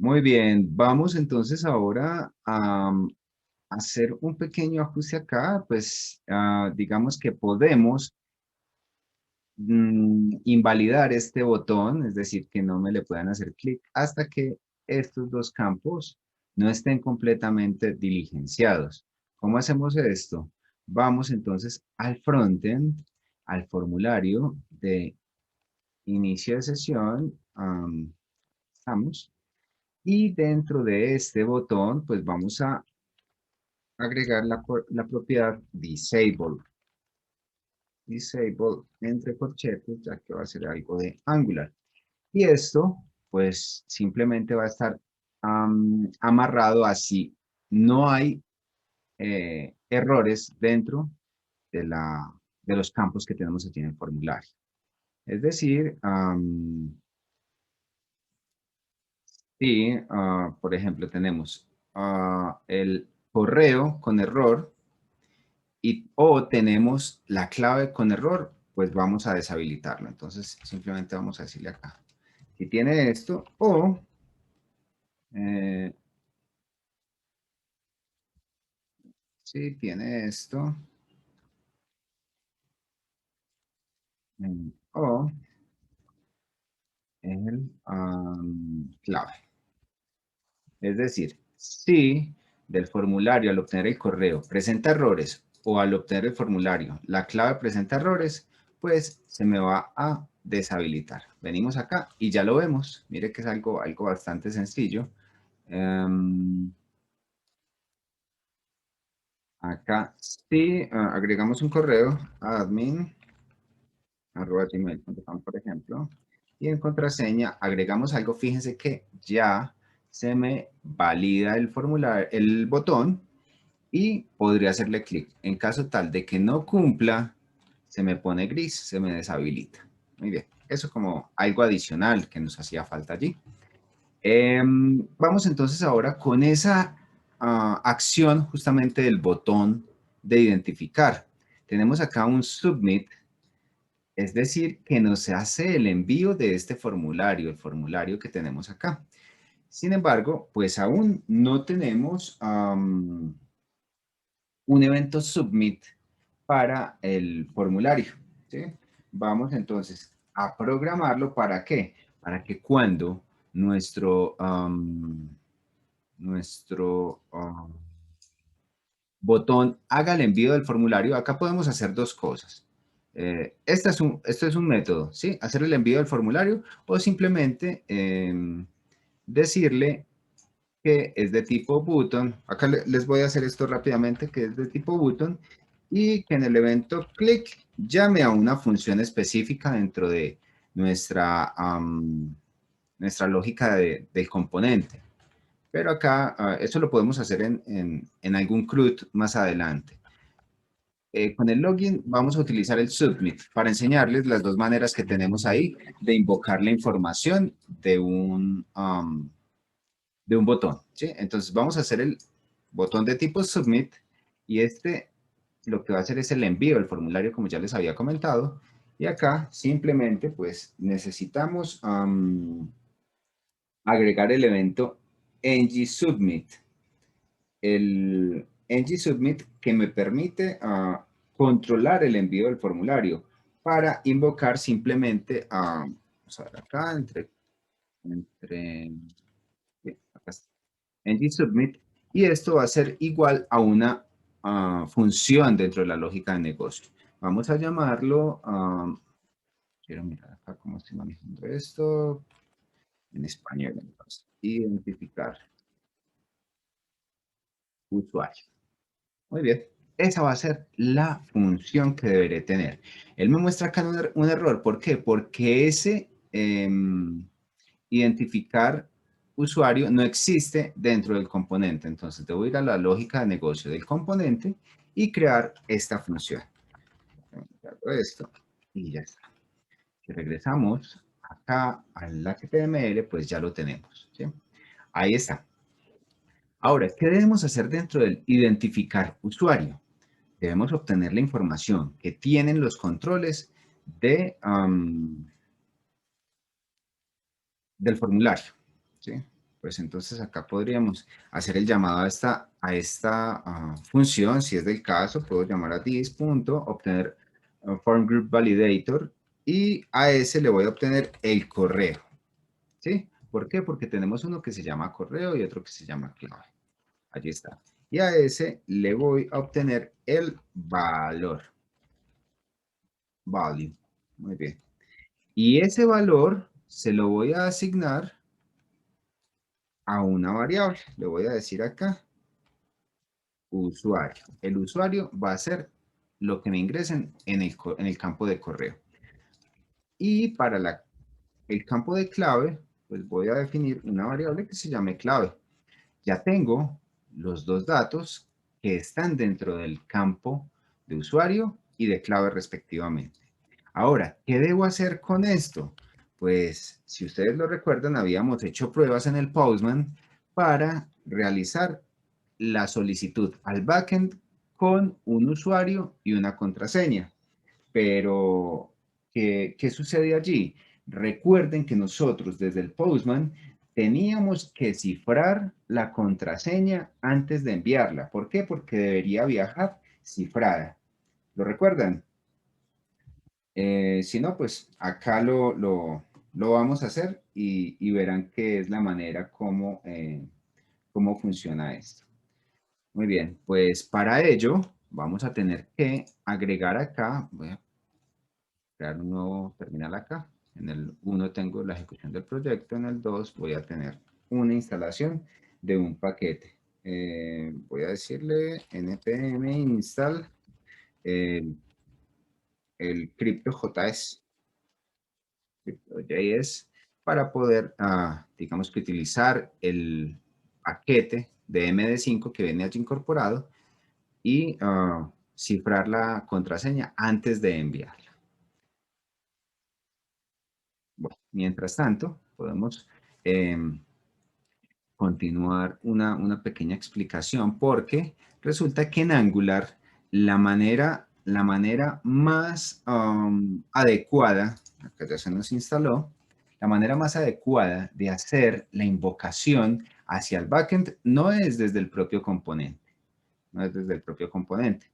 Muy bien, vamos entonces ahora a hacer un pequeño ajuste acá, pues digamos que podemos invalidar este botón, es decir, que no me le puedan hacer clic hasta que estos dos campos no estén completamente diligenciados. ¿Cómo hacemos esto? Vamos entonces al frontend, al formulario de inicio de sesión, estamos, y dentro de este botón, pues vamos a agregar la propiedad disable. Disable entre corchetes, ya que va a ser algo de Angular. Y esto, pues simplemente va a estar amarrado así. No hay errores dentro de los campos que tenemos aquí en el formulario. Es decir, si, por ejemplo, tenemos el correo con error, o tenemos la clave con error, pues vamos a deshabilitarlo. Entonces, simplemente vamos a decirle acá. Si tiene esto, o eh, si tiene esto, o el clave. Es decir, si del formulario al obtener el correo presenta errores o al obtener el formulario la clave presenta errores, pues se me va a deshabilitar. Venimos acá y ya lo vemos. Mire que es algo bastante sencillo. Acá sí agregamos un correo a admin@gmail.com, por ejemplo, y en contraseña agregamos algo. Fíjense que ya se me valida el formulario, el botón, y podría hacerle clic. En caso tal de que no cumpla, se me pone gris, se me deshabilita. Muy bien, eso como algo adicional que nos hacía falta allí. Vamos entonces ahora con esa acción justamente del botón de identificar. Tenemos acá un submit, es decir, que nos hace el envío de este formulario, el formulario que tenemos acá. Sin embargo, pues aún no tenemos un evento submit para el formulario, ¿sí? Vamos entonces a programarlo. ¿Para qué? Para que cuando nuestro botón haga el envío del formulario, acá podemos hacer dos cosas. Esto es un método, ¿sí? Hacer el envío del formulario o simplemente decirle que es de tipo button. Acá les voy a hacer esto rápidamente, que es de tipo button, y que en el evento click llame a una función específica dentro de nuestra lógica del componente. Pero acá, eso lo podemos hacer en algún CRUD más adelante. Con el login vamos a utilizar el submit para enseñarles las dos maneras que tenemos ahí de invocar la información de un botón, ¿sí? Entonces vamos a hacer el botón de tipo submit, y este lo que va a hacer es el envío del formulario, como ya les había comentado. Y acá simplemente pues necesitamos agregar el evento ng-submit. El ng-submit que me permite controlar el envío del formulario para invocar simplemente, vamos a ver acá, acá está, ng-submit, y esto va a ser igual a una función dentro de la lógica de negocio. Vamos a llamarlo, quiero mirar acá cómo estoy manejando esto en español, entonces, identificar usuario. Muy bien, esa va a ser la función que deberé tener. Él me muestra acá un error. ¿Por qué? Porque ese identificar usuario no existe dentro del componente. Entonces debo ir a la lógica de negocio del componente y crear esta función. Esto y ya está. Si regresamos acá al HTML, pues ya lo tenemos, ¿sí? Ahí está. Ahora, ¿qué debemos hacer dentro del identificar usuario? Debemos obtener la información que tienen los controles del formulario, ¿sí? Pues entonces acá podríamos hacer el llamado a esta función, si es del caso, puedo llamar a this.obtener form group validator y a ese le voy a obtener el correo, ¿sí? ¿Por qué? Porque tenemos uno que se llama correo y otro que se llama clave. Allí está. Y a ese le voy a obtener el valor. Value. Muy bien. Y ese valor se lo voy a asignar a una variable. Le voy a decir acá, usuario. El usuario va a ser lo que me ingresen en el campo de correo. Y para el campo de clave, pues voy a definir una variable que se llame clave. Ya tengo los dos datos que están dentro del campo de usuario y de clave respectivamente. Ahora, ¿qué debo hacer con esto? Pues, si ustedes lo recuerdan, habíamos hecho pruebas en el Postman para realizar la solicitud al backend con un usuario y una contraseña. Pero, ¿qué sucede allí? Recuerden que nosotros desde el Postman teníamos que cifrar la contraseña antes de enviarla. ¿Por qué? Porque debería viajar cifrada. ¿Lo recuerdan? Si no, pues acá lo vamos a hacer y verán que es la manera cómo funciona esto. Muy bien, pues para ello vamos a tener que agregar acá, voy a crear un nuevo terminal acá. En el 1 tengo la ejecución del proyecto, en el 2 voy a tener una instalación de un paquete. Voy a decirle npm install el crypto.js Crypto.js para poder, digamos que utilizar el paquete de MD5 que viene allí incorporado y cifrar la contraseña antes de enviarla. Bueno, mientras tanto, podemos continuar una pequeña explicación porque resulta que en Angular la manera más adecuada, acá ya se nos instaló, la manera más adecuada de hacer la invocación hacia el backend no es desde el propio componente, no es desde el propio componente.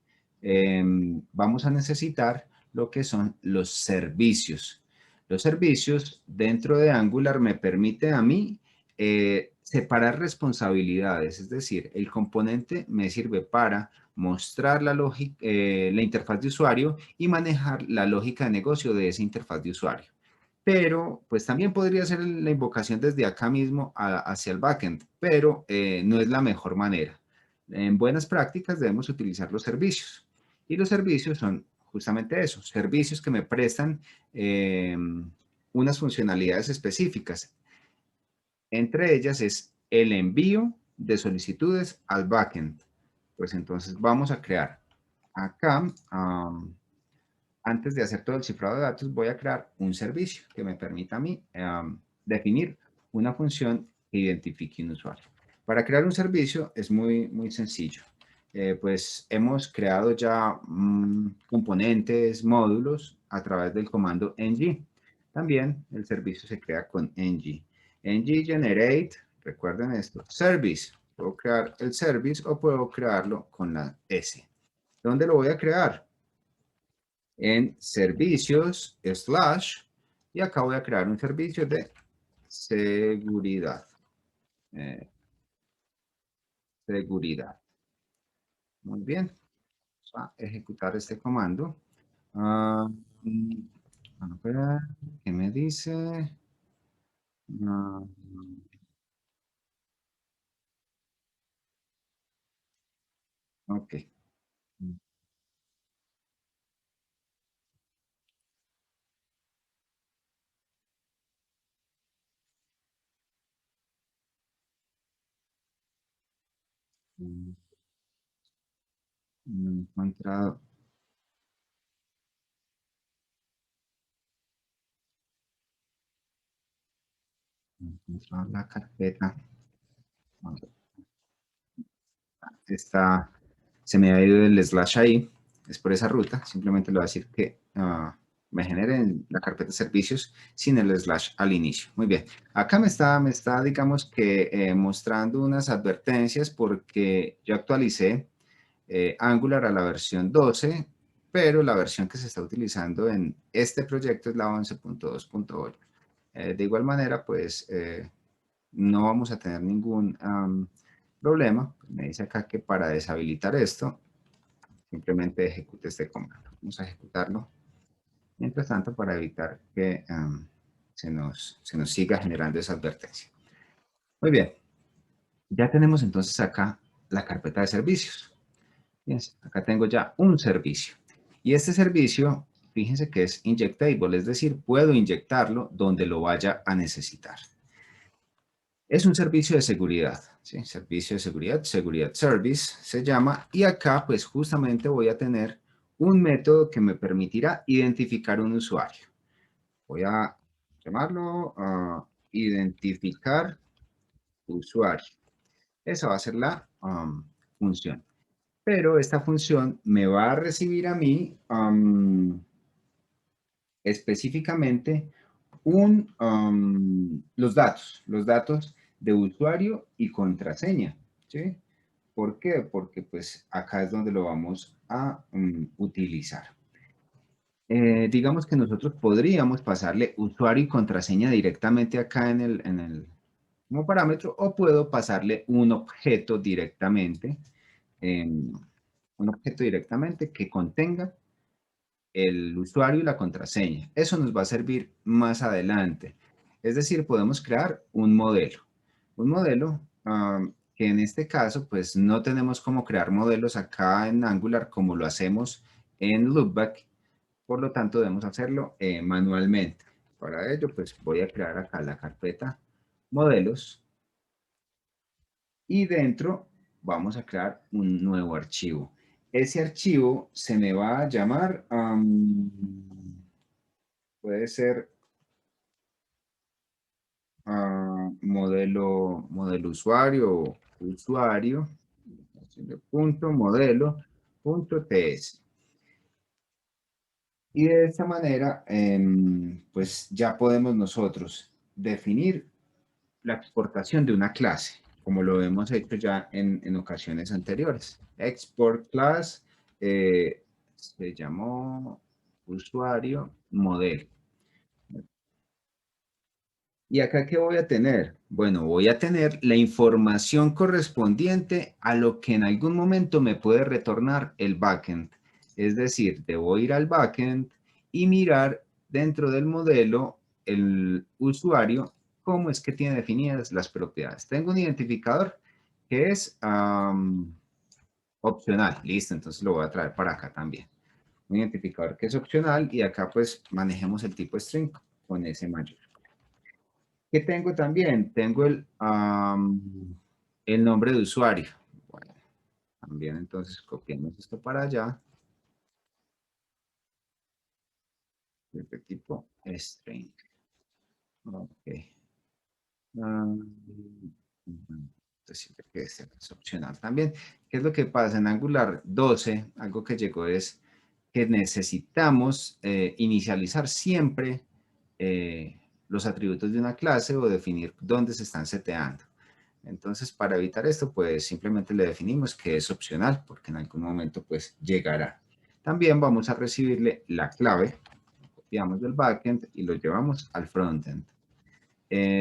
Vamos a necesitar lo que son los servicios. Los servicios dentro de Angular me permite a mí separar responsabilidades, es decir, el componente me sirve para mostrar la interfaz de usuario y manejar la lógica de negocio de esa interfaz de usuario. Pero, pues también podría ser la invocación desde acá mismo hacia el backend, pero no es la mejor manera. En buenas prácticas debemos utilizar los servicios. Y los servicios son justamente eso, servicios que me prestan unas funcionalidades específicas. Entre ellas es el envío de solicitudes al backend. Pues entonces vamos a crear acá, antes de hacer todo el cifrado de datos, voy a crear un servicio que me permita a mí definir una función que identifique un usuario. Para crear un servicio es muy sencillo. Pues hemos creado ya componentes, módulos a través del comando ng. También el servicio se crea con ng. ng generate, recuerden esto, service. Puedo crear el service o puedo crearlo con la S. ¿Dónde lo voy a crear? En servicios, slash, y acá voy a crear un servicio de seguridad. Eh, seguridad. Muy bien. Vamos a ejecutar este comando. A ver, ¿qué me dice? Ah, ok. No he encontrado, no he encontrado la carpeta. Está, se me ha ido el slash ahí. Es por esa ruta. Simplemente le voy a decir que me genere en la carpeta de servicios sin el slash al inicio. Muy bien. Acá me está digamos que mostrando unas advertencias porque yo actualicé Angular a la versión 12, pero la versión que se está utilizando en este proyecto es la 11.2.8. De igual manera, pues no vamos a tener ningún problema. Me dice acá que para deshabilitar esto, simplemente ejecute este comando. Vamos a ejecutarlo. Mientras tanto, para evitar que se nos siga generando esa advertencia. Muy bien. Ya tenemos entonces acá la carpeta de servicios. Fíjense, acá tengo ya un servicio. Y este servicio, fíjense que es injectable, es decir, puedo inyectarlo donde lo vaya a necesitar. Es un servicio de seguridad, ¿sí? Servicio de seguridad, Seguridad Service se llama. Y acá pues justamente voy a tener un método que me permitirá identificar un usuario. Voy a llamarlo identificar usuario. Esa va a ser la función. Pero esta función me va a recibir a mí específicamente los datos de usuario y contraseña, ¿sí? ¿Por qué? Porque pues acá es donde lo vamos a utilizar. Digamos que nosotros podríamos pasarle usuario y contraseña directamente acá como parámetro, o puedo pasarle un objeto directamente que contenga el usuario y la contraseña. Eso nos va a servir más adelante. Es decir, podemos crear un modelo. Un modelo que en este caso, pues no tenemos cómo crear modelos acá en Angular como lo hacemos en Loopback. Por lo tanto, debemos hacerlo manualmente. Para ello, pues voy a crear acá la carpeta modelos y dentro vamos a crear un nuevo archivo. Ese archivo se me va a llamar, puede ser modelo usuario, punto modelo, punto ts. Y de esta manera, pues ya podemos nosotros definir la exportación de una clase, como lo hemos hecho ya en ocasiones anteriores. Export class se llamó usuario modelo. ¿Y acá qué voy a tener? Bueno, voy a tener la información correspondiente a lo que en algún momento me puede retornar el backend. Es decir, debo ir al backend y mirar dentro del modelo el usuario cómo es que tiene definidas las propiedades. Tengo un identificador que es opcional. Listo, entonces lo voy a traer para acá también. Un identificador que es opcional y acá pues manejemos el tipo string con ese mayor. ¿Qué tengo también? Tengo el nombre de usuario. Bueno, también entonces copiamos esto para allá. De tipo string. Ok. Siempre que este es opcional también. ¿Qué es lo que pasa? En Angular 12, algo que llegó es que necesitamos inicializar siempre los atributos de una clase o definir dónde se están seteando. Entonces, para evitar esto, pues simplemente le definimos que es opcional, porque en algún momento pues llegará. También vamos a recibirle la clave, copiamos del backend y lo llevamos al frontend.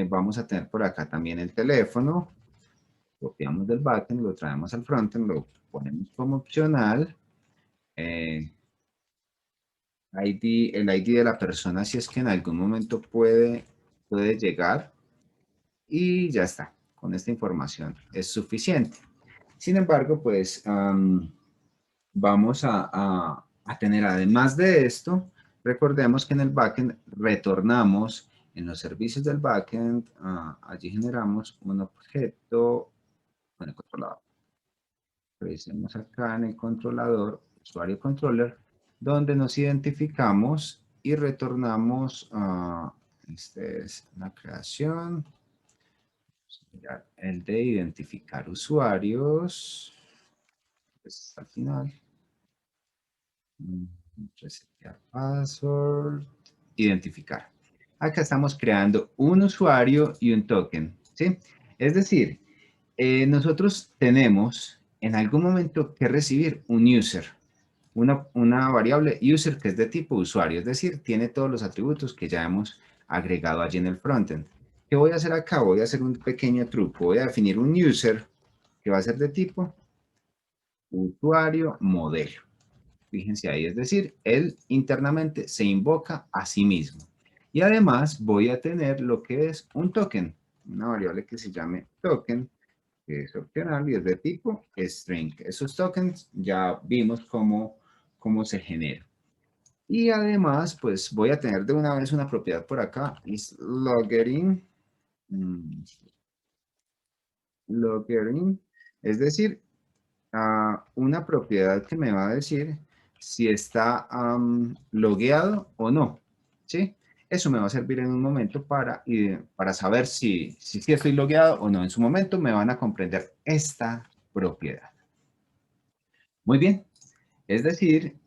Vamos a tener por acá también el teléfono, copiamos del backend, lo traemos al frontend, lo ponemos como opcional. El ID de la persona si es que en algún momento puede llegar y ya está. Con esta información es suficiente. Sin embargo, pues vamos a tener, además de esto, recordemos que en el backend retornamos en los servicios del backend, allí generamos un objeto con el controlador. Revisemos acá en el controlador, usuario controller, donde nos identificamos y retornamos, este es la creación, el de identificar usuarios, pues al final. Resetear password, identificar. Acá estamos creando un usuario y un token, ¿sí? Es decir, nosotros tenemos en algún momento que recibir un user, una variable user que es de tipo usuario, es decir, tiene todos los atributos que ya hemos agregado allí en el frontend. ¿Qué voy a hacer acá? Voy a hacer un pequeño truco. Voy a definir un user que va a ser de tipo usuario modelo. Fíjense ahí, es decir, él internamente se invoca a sí mismo. Y además voy a tener lo que es un token, una variable que se llame token, que es opcional y es de tipo string. Esos tokens ya vimos cómo se generan. Y además, pues voy a tener de una vez una propiedad por acá, is logging, logging, es decir, una propiedad que me va a decir si está logueado o no, ¿sí? Eso me va a servir en un momento para saber si estoy logueado o no. En su momento me van a comprender esta propiedad. Muy bien, es decir,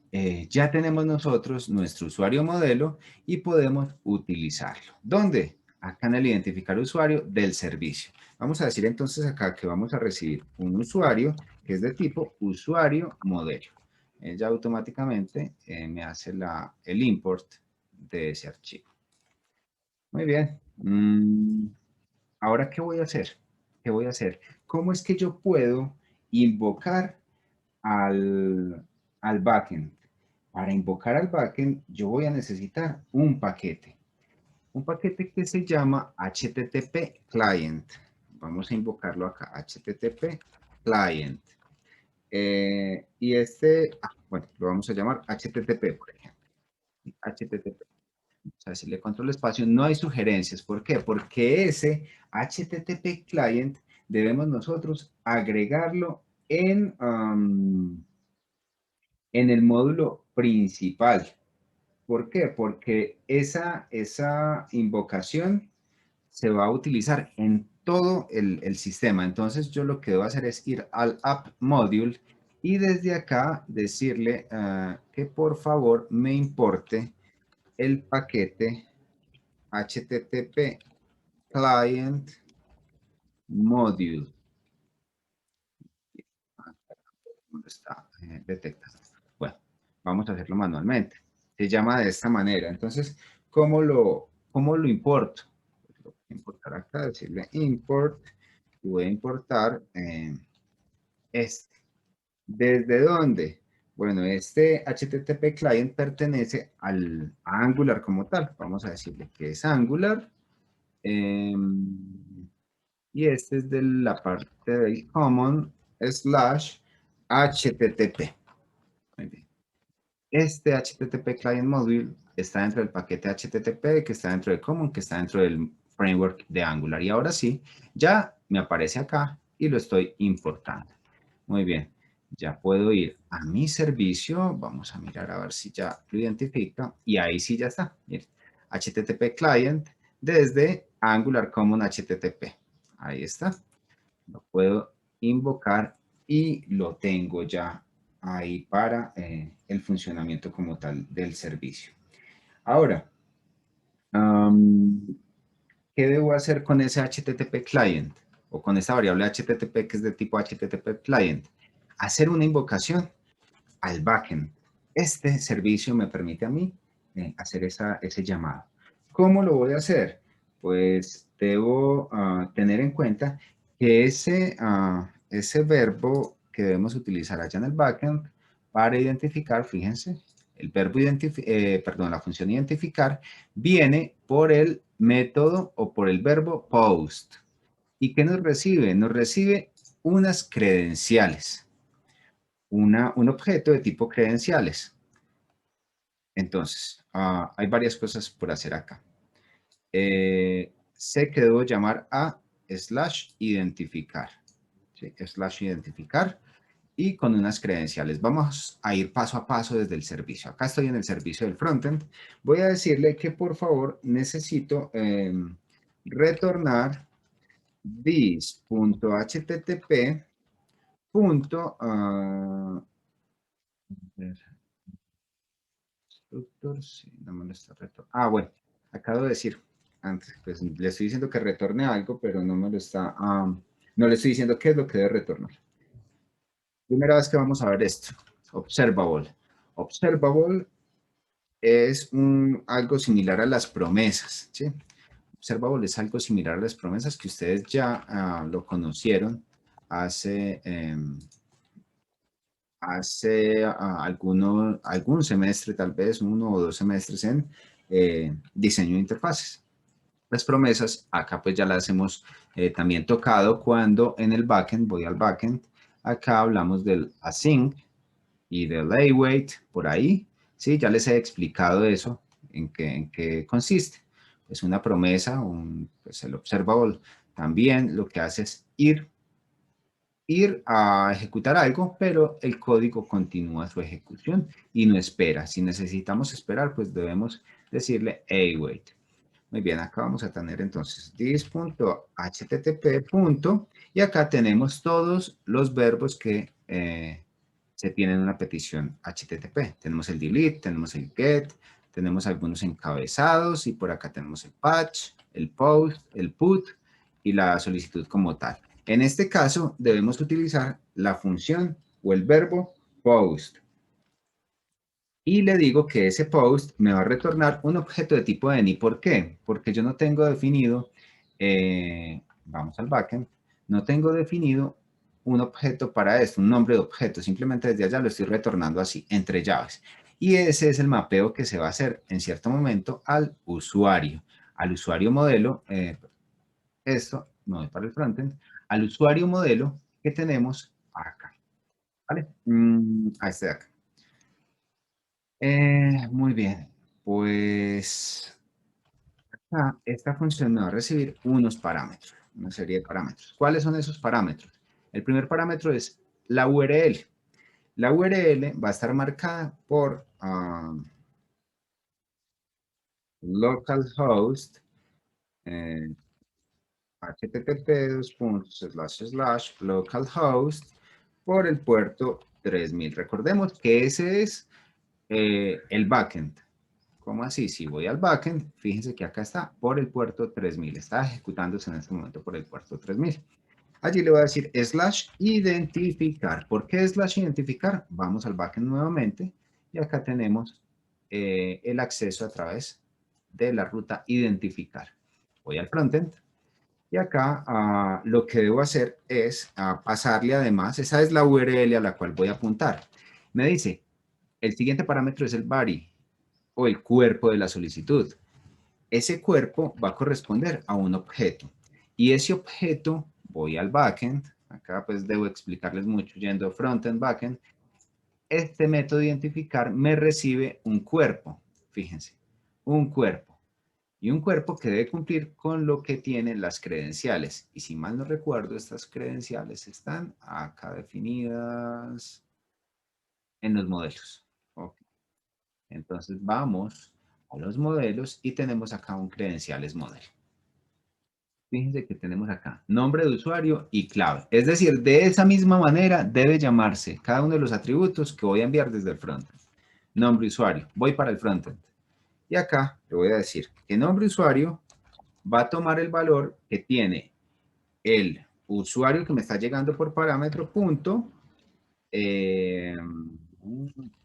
ya tenemos nosotros nuestro usuario modelo y podemos utilizarlo. ¿Dónde? Acá en el identificar usuario del servicio. Vamos a decir entonces acá que vamos a recibir un usuario que es de tipo usuario modelo. Ya automáticamente me hace el import de ese archivo. Muy bien. Ahora, ¿qué voy a hacer? ¿Qué voy a hacer? ¿Cómo es que yo puedo invocar al backend? Para invocar al backend, yo voy a necesitar un paquete. Un paquete que se llama HTTP Client. Vamos a invocarlo acá, HTTP Client. Bueno, lo vamos a llamar HTTP, por ejemplo. HTTP. O sea, si le controlo espacio, no hay sugerencias. ¿Por qué? Porque ese HTTP Client debemos nosotros agregarlo en el módulo principal. ¿Por qué? Porque esa invocación se va a utilizar en todo el sistema. Entonces yo lo que debo hacer es ir al app module y desde acá decirle que por favor me importe el paquete HTTP client module. ¿Dónde está? Detecta. Bueno, vamos a hacerlo manualmente. Se llama de esta manera. Entonces, ¿cómo lo importo? Pues lo voy a importar acá, decirle import, y voy a importar este. ¿Desde dónde? Bueno, este HTTP client pertenece a Angular como tal. Vamos a decirle que es Angular. Y este es de la parte del common slash HTTP. Muy bien. Este HTTP Client Module está dentro del paquete HTTP, que está dentro de Common, que está dentro del framework de Angular. Y ahora sí, ya me aparece acá y lo estoy importando. Muy bien, ya puedo ir a mi servicio. Vamos a mirar a ver si ya lo identifica. Y ahí sí ya está. Miren, HTTP Client desde Angular Common HTTP. Ahí está. Lo puedo invocar y lo tengo ya ahí para el funcionamiento como tal del servicio. Ahora, ¿qué debo hacer con ese HTTP client o con esa variable HTTP que es de tipo HTTP client? Hacer una invocación al backend. Este servicio me permite a mí hacer ese llamado. ¿Cómo lo voy a hacer? Pues debo tener en cuenta que ese verbo que debemos utilizar allá en el backend para identificar, fíjense, el verbo perdón, la función identificar viene por el método o por el verbo post. ¿Y qué nos recibe? Nos recibe unas credenciales, un objeto de tipo credenciales. Entonces, hay varias cosas por hacer acá. Sé que debo llamar a slash identificar, ¿sí? Slash identificar y con unas credenciales. Vamos a ir paso a paso desde el servicio. Acá estoy en el servicio del frontend. Voy a decirle que por favor necesito retornar this.http. constructor, sí, no me lo está retornando. Ah, bueno, acabo de decir antes, pues le estoy diciendo que retorne algo, pero no me lo está, no le estoy diciendo qué es lo que debe retornar. Primera vez que vamos a ver esto, observable. Observable es algo similar a las promesas, ¿sí? Observable es algo similar a las promesas que ustedes ya lo conocieron hace algún semestre, tal vez 1 o 2 semestres en diseño de interfaces. Las promesas, acá pues ya las hemos también tocado cuando en el backend, voy al backend, acá hablamos del async y del await, por ahí, ¿sí? Ya les he explicado eso, en qué consiste. Es una promesa, pues el observable también lo que hace es ir a ejecutar algo, pero el código continúa su ejecución y no espera. Si necesitamos esperar, pues debemos decirle await. Muy bien, acá vamos a tener entonces this.http. Y acá tenemos todos los verbos que se tienen en una petición HTTP. Tenemos el delete, tenemos el get, tenemos algunos encabezados y por acá tenemos el patch, el post, el put y la solicitud como tal. En este caso debemos utilizar la función o el verbo post. Y le digo que ese post me va a retornar un objeto de tipo any. ¿Por qué? Porque yo no tengo definido, vamos al backend, no tengo definido un objeto para esto, un nombre de objeto. Simplemente desde allá lo estoy retornando así, entre llaves. Y ese es el mapeo que se va a hacer en cierto momento al usuario modelo. Esto no es para el frontend, al usuario modelo que tenemos acá. ¿Vale? A este de acá. Muy bien, pues esta función me va a recibir unos parámetros, una serie de parámetros. ¿Cuáles son esos parámetros? El primer parámetro es la URL. La URL va a estar marcada por localhost, http://localhost por el puerto 3000. Recordemos que ese es el backend. ¿Cómo así? Si voy al backend, fíjense que acá está por el puerto 3000. Está ejecutándose en este momento por el puerto 3000. Allí le voy a decir slash identificar. ¿Por qué slash identificar? Vamos al backend nuevamente y acá tenemos el acceso a través de la ruta identificar. Voy al frontend y acá lo que debo hacer es pasarle además, esa es la URL a la cual voy a apuntar. Me dice, el siguiente parámetro es el body o el cuerpo de la solicitud. Ese cuerpo va a corresponder a un objeto. Y ese objeto, voy al backend, acá pues debo explicarles mucho yendo frontend, backend, este método de identificar me recibe un cuerpo, fíjense, un cuerpo. Y un cuerpo que debe cumplir con lo que tienen las credenciales. Y si mal no recuerdo, estas credenciales están acá definidas en los modelos. Okay. Entonces vamos a los modelos y tenemos acá un credenciales model. Fíjense que tenemos acá nombre de usuario y clave. Es decir, de esa misma manera debe llamarse cada uno de los atributos que voy a enviar desde el frontend. Nombre usuario, voy para el frontend. Y acá le voy a decir que nombre usuario va a tomar el valor que tiene el usuario que me está llegando por parámetro punto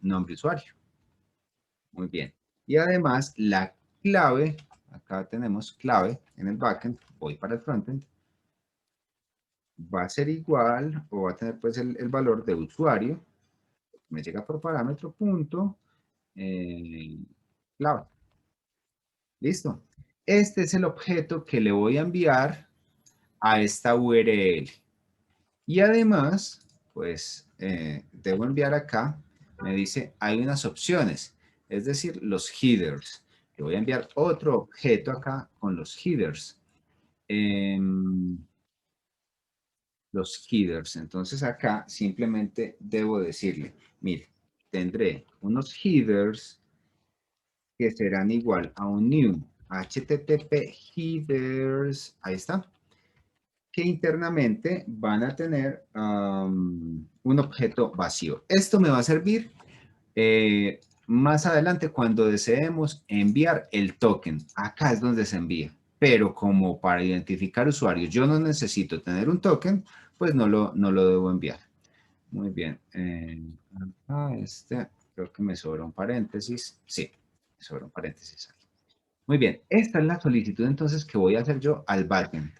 nombre usuario. Muy bien. Y además la clave, acá tenemos clave en el backend, voy para el frontend, va a ser igual o va a tener pues el valor de usuario, me llega por parámetro punto, clave. Listo. Este es el objeto que le voy a enviar a esta URL. Y además, pues debo enviar acá, me dice, hay unas opciones, es decir, los headers. Le voy a enviar otro objeto acá con los headers. Los headers. Entonces acá simplemente debo decirle, mire, tendré unos headers que serán igual a un new http headers, ahí está, que internamente van a tener un objeto vacío. Esto me va a servir más adelante cuando deseemos enviar el token. Acá es donde se envía. Pero como para identificar usuarios yo no necesito tener un token, pues no lo debo enviar. Muy bien. Acá creo que me sobra un paréntesis. Sí, me sobra un paréntesis aquí. Muy bien. Esta es la solicitud entonces que voy a hacer yo al backend.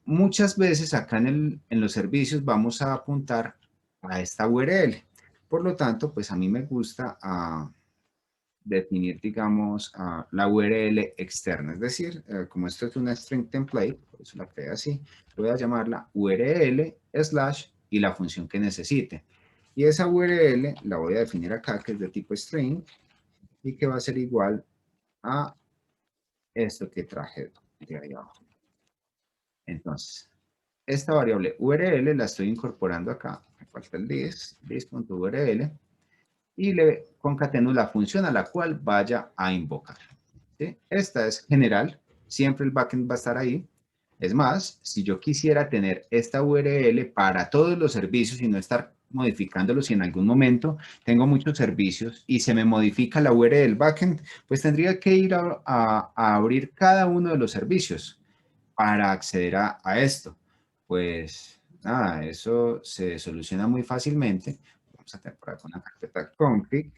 Muchas veces acá en los servicios vamos a apuntar a esta URL. Por lo tanto, pues a mí me gusta definir, digamos, la URL externa. Es decir, como esto es una string template, por eso la creé así, voy a llamarla URL / y la función que necesite. Y esa URL la voy a definir acá, que es de tipo string, y que va a ser igual a esto que traje de ahí abajo. Entonces, esta variable URL la estoy incorporando acá. Me falta el this.url, y le concateno la función a la cual vaya a invocar. ¿Sí? Esta es general, siempre el backend va a estar ahí. Es más, si yo quisiera tener esta URL para todos los servicios y no estar modificándolos, si en algún momento tengo muchos servicios y se me modifica la URL del backend, pues tendría que ir a abrir cada uno de los servicios para acceder a esto. Pues nada, eso se soluciona muy fácilmente. Vamos a tener por acá una carpeta config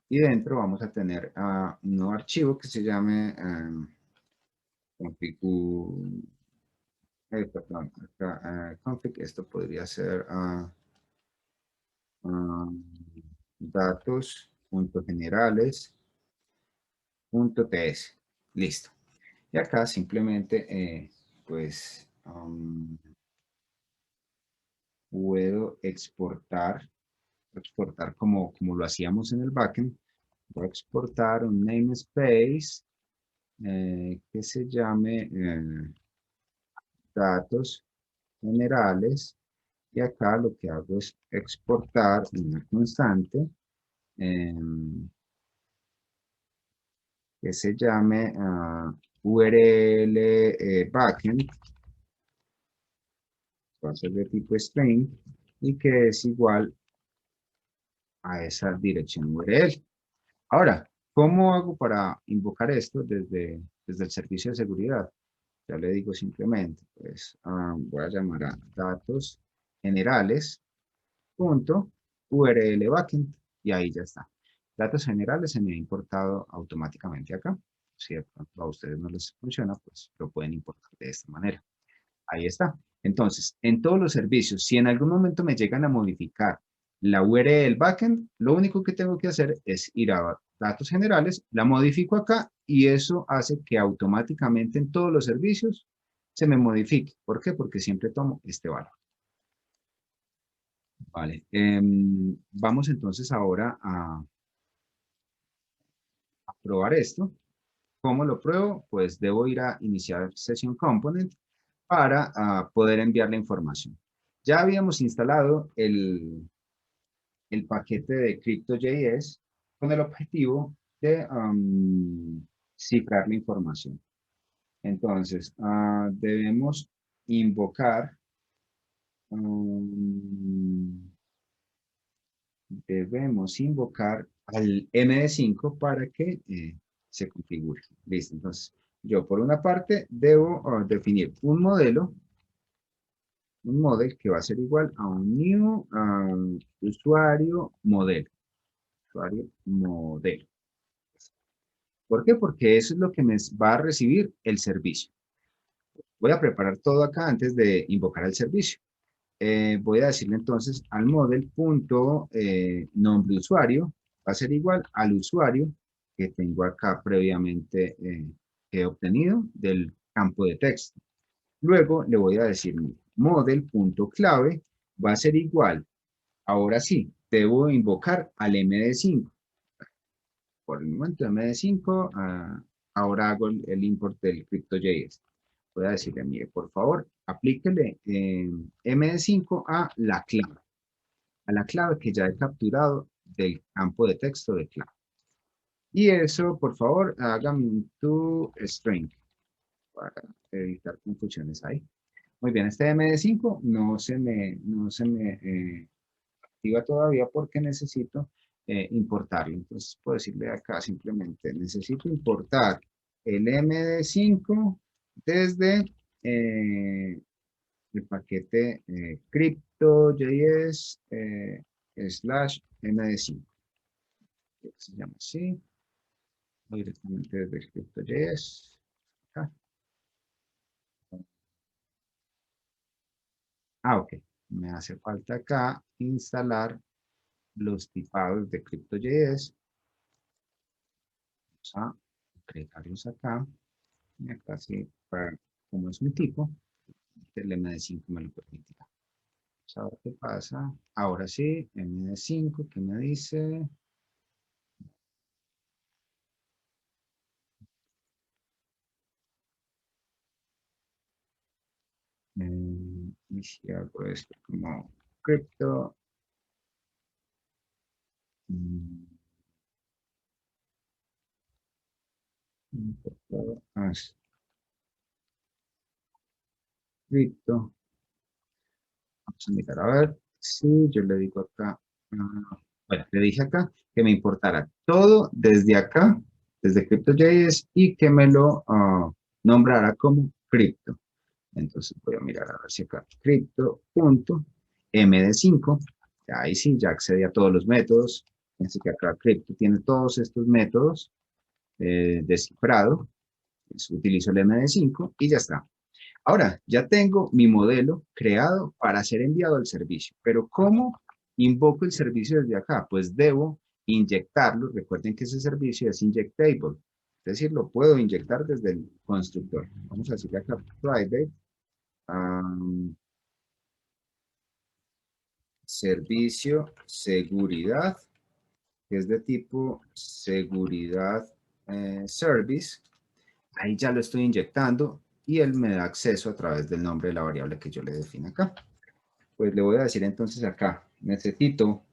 y dentro vamos a tener un nuevo archivo que se llame config, perdón, acá, config. Esto podría ser datos.generales.ts. Listo. Y acá simplemente, pues, puedo exportar como lo hacíamos en el backend. Voy a exportar un namespace que se llame datos generales, y acá lo que hago es exportar una constante que se llame URL backend, va a ser de tipo string, y que es igual a esa dirección URL. Ahora, ¿cómo hago para invocar esto desde el servicio de seguridad? Ya le digo simplemente, pues voy a llamar a datos generales punto URL backend, y ahí ya está. Datos generales se me ha importado automáticamente acá. Si de pronto a ustedes no les funciona, pues lo pueden importar de esta manera. Ahí está. Entonces, en todos los servicios, si en algún momento me llegan a modificar la URL del backend, lo único que tengo que hacer es ir a datos generales, la modifico acá, y eso hace que automáticamente en todos los servicios se me modifique. ¿Por qué? Porque siempre tomo este valor. Vale. Vamos entonces ahora a probar esto. ¿Cómo lo pruebo? Pues debo ir a iniciar Session Component para poder enviar la información. Ya habíamos instalado el paquete de Crypto.js con el objetivo de cifrar la información. Entonces, debemos invocar al MD5 para que se configure. Listo. Entonces, yo por una parte debo definir un modelo que va a ser igual a un new usuario modelo. Usuario modelo. ¿Por qué? Porque eso es lo que me va a recibir el servicio. Voy a preparar todo acá antes de invocar el servicio. Voy a decirle entonces al model.nombre usuario va a ser igual al usuario que tengo acá previamente que he obtenido del campo de texto. Luego le voy a decir model.clave va a ser igual. Ahora sí, debo invocar al MD5. Por el momento MD5, ahora hago el import del Crypto.js. Voy a decirle, mire, por favor, aplíquele MD5 a la clave que ya he capturado del campo de texto de clave. Y eso, por favor, hágame un toString para evitar confusiones ahí. Muy bien, este MD5 no se me activa todavía porque necesito importarlo. Entonces puedo decirle acá simplemente, necesito importar el MD5 desde el paquete crypto.js /MD5. Se llama así. O directamente desde el crypto.js. Acá. Ok. Me hace falta acá instalar los tipados de crypto.js. Vamos a agregarlos acá. Y acá sí, como es un tipo, el MD5 me lo permitirá. Vamos a ver qué pasa. Ahora sí, MD5, ¿qué me dice? Y si hago esto como cripto. Cripto. Vamos a mirar a ver si yo le digo acá. Bueno, le dije acá que me importara todo desde acá, desde Crypto.js y que me lo nombrara como cripto. Entonces voy a mirar a ver si acá crypto.md5. Ahí sí, ya accedí a todos los métodos. Fíjense que acá Crypto tiene todos estos métodos de cifrado. Pues utilizo el MD5 y ya está. Ahora, ya tengo mi modelo creado para ser enviado al servicio. Pero ¿cómo invoco el servicio desde acá? Pues debo inyectarlo. Recuerden que ese servicio es injectable. Es decir, lo puedo inyectar desde el constructor. Vamos a decirle acá private servicio seguridad, que es de tipo seguridad service. Ahí ya lo estoy inyectando y él me da acceso a través del nombre de la variable que yo le defino acá. Pues le voy a decir entonces acá, necesito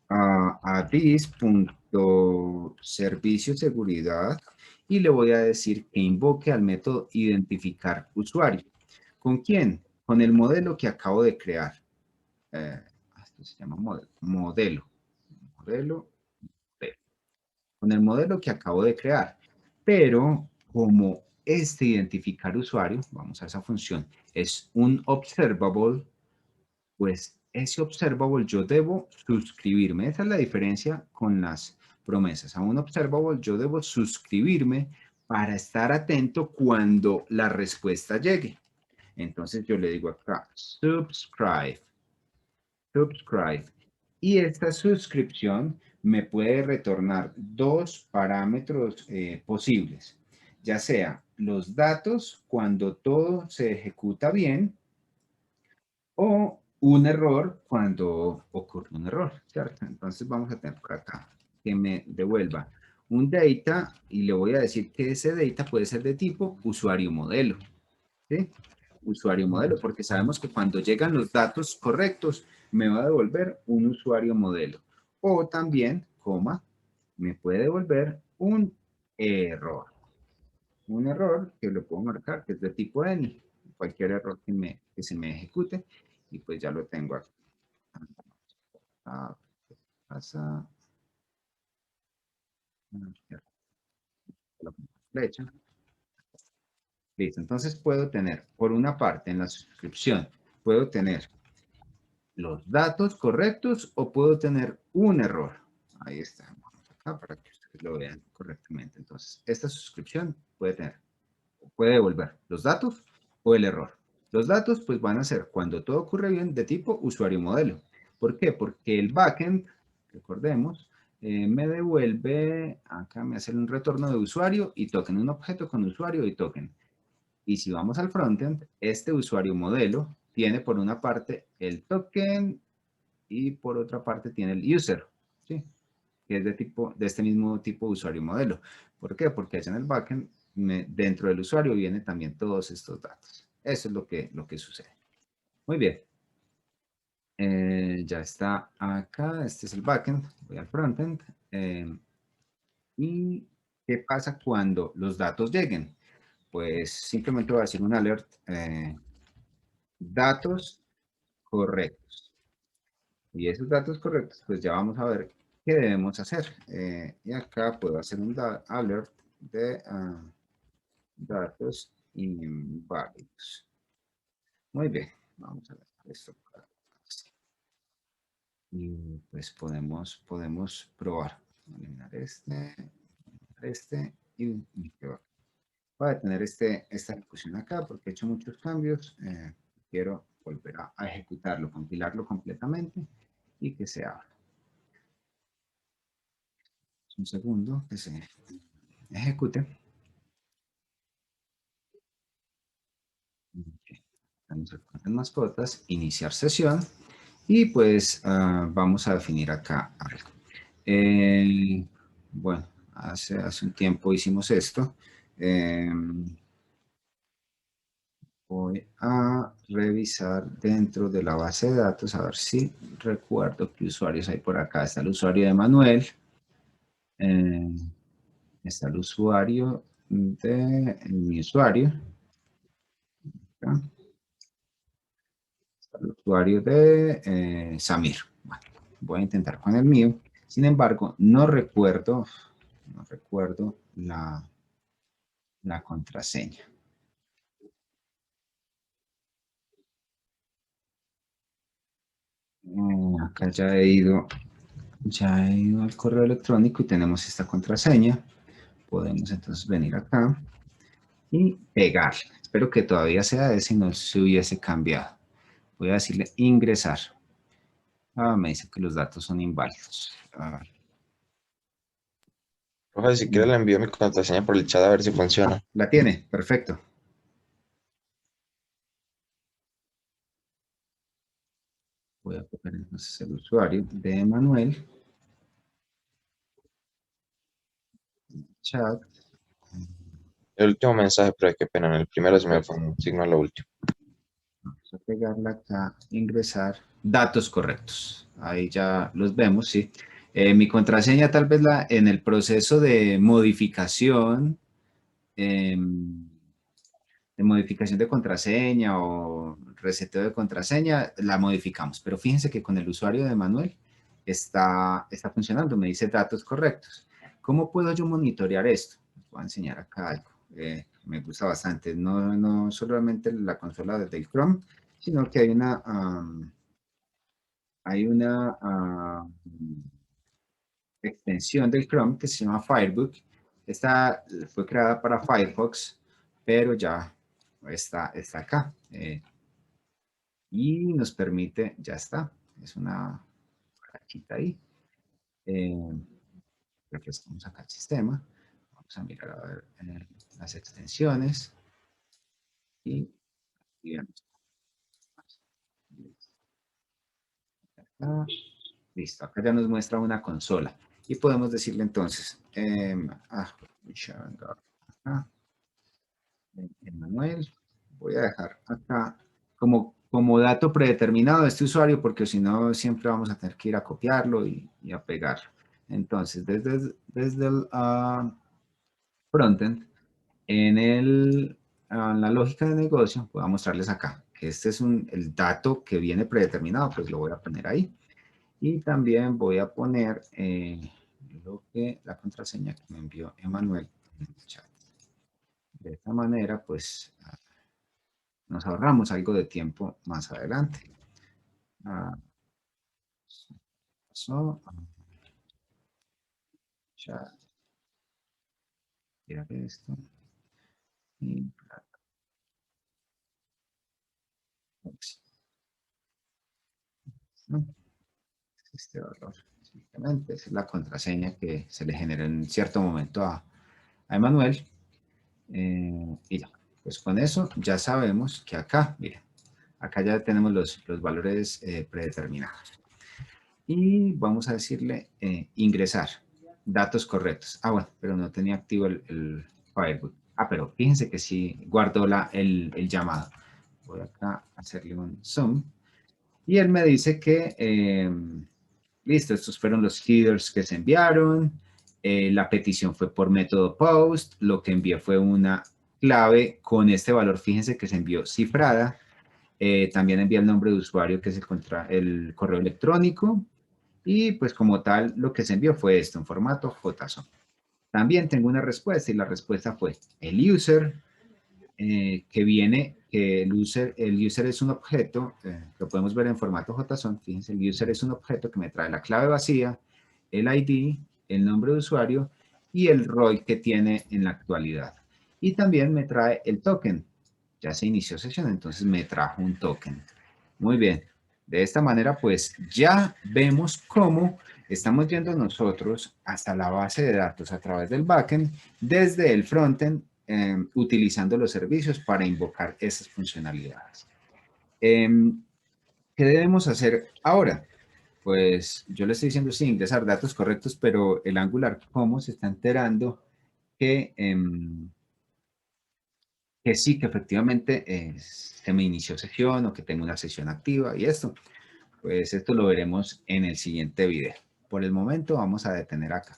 a this.servicio seguridad y le voy a decir que invoque al método identificar usuario. ¿Con quién? Con el modelo que acabo de crear. Esto se llama modelo. Modelo. Modelo. Con el modelo que acabo de crear. Pero como este identificar usuario, vamos a esa función, es un observable, pues ese observable yo debo suscribirme. Esa es la diferencia con las promesas. A un observable yo debo suscribirme para estar atento cuando la respuesta llegue. Entonces yo le digo acá, subscribe. Y esta suscripción me puede retornar dos parámetros posibles, ya sea los datos cuando todo se ejecuta bien o un error cuando ocurre un error, ¿cierto? Entonces vamos a tener por acá que me devuelva un data y le voy a decir que ese data puede ser de tipo usuario modelo, ¿sí? Usuario modelo, porque sabemos que cuando llegan los datos correctos me va a devolver un usuario modelo. O también, coma, me puede devolver un error. Un error que lo puedo marcar, que es de tipo any. Cualquier error que se me ejecute. Y pues ya lo tengo aquí. Pasa. La flecha. Listo. Entonces puedo tener, por una parte, en la suscripción, puedo tener los datos correctos o puedo tener un error. Ahí está. Vamos acá para que ustedes lo vean correctamente. Entonces, esta suscripción puede devolver los datos o el error. Los datos pues van a ser cuando todo ocurre bien de tipo usuario modelo. ¿Por qué? Porque el backend, recordemos, me devuelve, acá me hace un retorno de usuario y token, un objeto con usuario y token. Y si vamos al frontend, este usuario modelo tiene por una parte el token y por otra parte tiene el user, ¿sí? Que es de este mismo tipo de usuario modelo. ¿Por qué? Porque allá en el backend, dentro del usuario vienen también todos estos datos. Eso es lo que sucede. Muy bien. Ya está acá. Este es el backend. Voy al frontend. ¿Y qué pasa cuando los datos lleguen? Pues simplemente voy a decir un alert. Datos correctos. Y esos datos correctos, pues ya vamos a ver ¿Qué debemos hacer? Y acá puedo hacer un alert de datos inválidos. Muy bien, vamos a dejar esto por así. Y pues podemos probar. Eliminar este y probar. Voy a tener esta ejecución acá porque he hecho muchos cambios. Quiero volver a ejecutarlo, compilarlo completamente y que se abra. Un segundo que se ejecute. Vamos a poner mascotas, iniciar sesión y pues vamos a definir acá algo. Bueno, hace un tiempo hicimos esto. Voy a revisar dentro de la base de datos a ver si recuerdo qué usuarios hay por acá. Está el usuario de Manuel. Está el usuario de mi usuario. Acá. Está el usuario de Samir. Bueno, voy a intentar con el mío. Sin embargo, no recuerdo la contraseña. Acá ya he ido al correo electrónico y tenemos esta contraseña. Podemos entonces venir acá y pegar. Espero que todavía sea ese y no se hubiese cambiado. Voy a decirle ingresar. Me dice que los datos son inválidos. Profe, si quiere le envío mi contraseña por el chat a ver si funciona. La tiene, perfecto. Voy a copiar entonces el usuario de Manuel. Chat. El último mensaje, pero qué pena, en el primero se me fue un signo a lo último. Vamos a pegarla acá, ingresar. Datos correctos. Ahí ya los vemos, sí. Mi contraseña tal vez en el proceso de modificación de contraseña o reseteo de contraseña, la modificamos. Pero fíjense que con el usuario de Manuel está funcionando, me dice datos correctos. ¿Cómo puedo yo monitorear esto? Les voy a enseñar acá algo. Me gusta bastante, no solamente la consola del Chrome, sino que hay una extensión del Chrome que se llama Firebook. Esta fue creada para Firefox, pero ya está acá. Y nos permite, ya está, es una cajita ahí. Refrescamos acá el sistema. Vamos a mirar a ver las extensiones y digamos, listo, acá ya nos muestra una consola y podemos decirle entonces, Manuel, voy a dejar acá como dato predeterminado este usuario porque si no siempre vamos a tener que ir a copiarlo y a pegarlo. Entonces, desde el frontend, en la lógica de negocio, voy a mostrarles acá que este es el dato que viene predeterminado, pues lo voy a poner ahí. Y también voy a poner la contraseña que me envió Emanuel en el chat. De esta manera, pues, nos ahorramos algo de tiempo más adelante. Pasó. Chat. Mira esto. Y ¿no? Este valor. Simplemente es la contraseña que se le generó en cierto momento a Emanuel. Y ya, pues con eso ya sabemos que acá, miren, acá ya tenemos los valores predeterminados. Y vamos a decirle ingresar, datos correctos. Bueno, pero no tenía activo el Firebook. Pero fíjense que sí guardó el llamado. Voy acá a hacerle un zoom. Y él me dice que, listo, estos fueron los headers que se enviaron. La petición fue por método post. Lo que envié fue una clave con este valor, fíjense que se envió cifrada. También envié el nombre de usuario, que es el correo electrónico. Y pues como tal, lo que se envió fue esto en formato JSON. También tengo una respuesta y la respuesta fue el user, que viene, que el user es un objeto, lo podemos ver en formato JSON, fíjense, el user es un objeto que me trae la clave vacía, el ID, el nombre de usuario y el rol que tiene en la actualidad. Y también me trae el token. Ya se inició sesión, entonces me trajo un token. Muy bien. De esta manera, pues ya vemos cómo estamos yendo nosotros hasta la base de datos a través del backend, desde el frontend, utilizando los servicios para invocar esas funcionalidades. ¿Qué debemos hacer ahora? Pues yo le estoy diciendo sí, ingresar datos correctos, pero el Angular, ¿cómo se está enterando que, que sí, que efectivamente se me inició sesión o que tengo una sesión activa y esto? Pues esto lo veremos en el siguiente video. Por el momento vamos a detener acá.